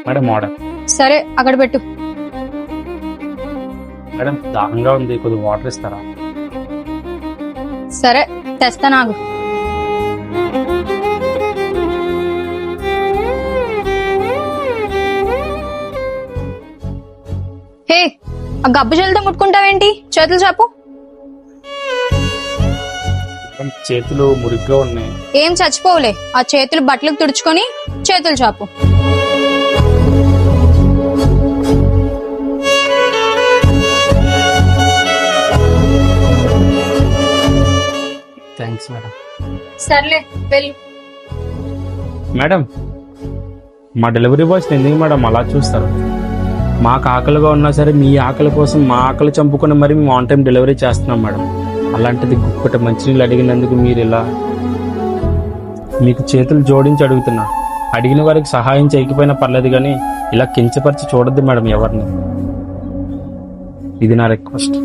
Madam order. సరే అక్కడ పెట్టు. మేడం దాహంగా ఉంది, కొద్దిగా వాటర్ ఇస్తారా? సరే తెస్తా నాకు. హే, ఆ గబ్బు జల్తో ముట్టుకుంటావేంటి? చేతులు చాపు. మేడం, చేతులు మురిగ్గా ఉన్నాయి. ఏం చచ్చిపోవులే, ఆ చేతులు బట్టలకు తుడుచుకొని చేతులు చాపు. Thanks madam. సర్లే వెళ్ళు. మేడం, మా డెలివరీ బాయ్స్ ఎందుకు మేడం అలా చూస్తారు? మాకు ఆకలిగా ఉన్నా సరే మీ ఆకలి కోసం మా ఆకలి చంపుకొని మరి మేము ఆన్ టైం డెలివరీ చేస్తున్నాం మేడం. అలాంటిది గుక్కటి మంచినీళ్ళు అడిగినందుకు మీరు ఇలా, మీకు చేతులు జోడించి అడుగుతున్నా. అడిగిన వారికి సహాయం చేయకపోయినా పర్లేదు, కానీ ఇలా కించపరిచి చూడొద్దు మేడం ఎవరిని. ఇది నా రిక్వెస్ట్.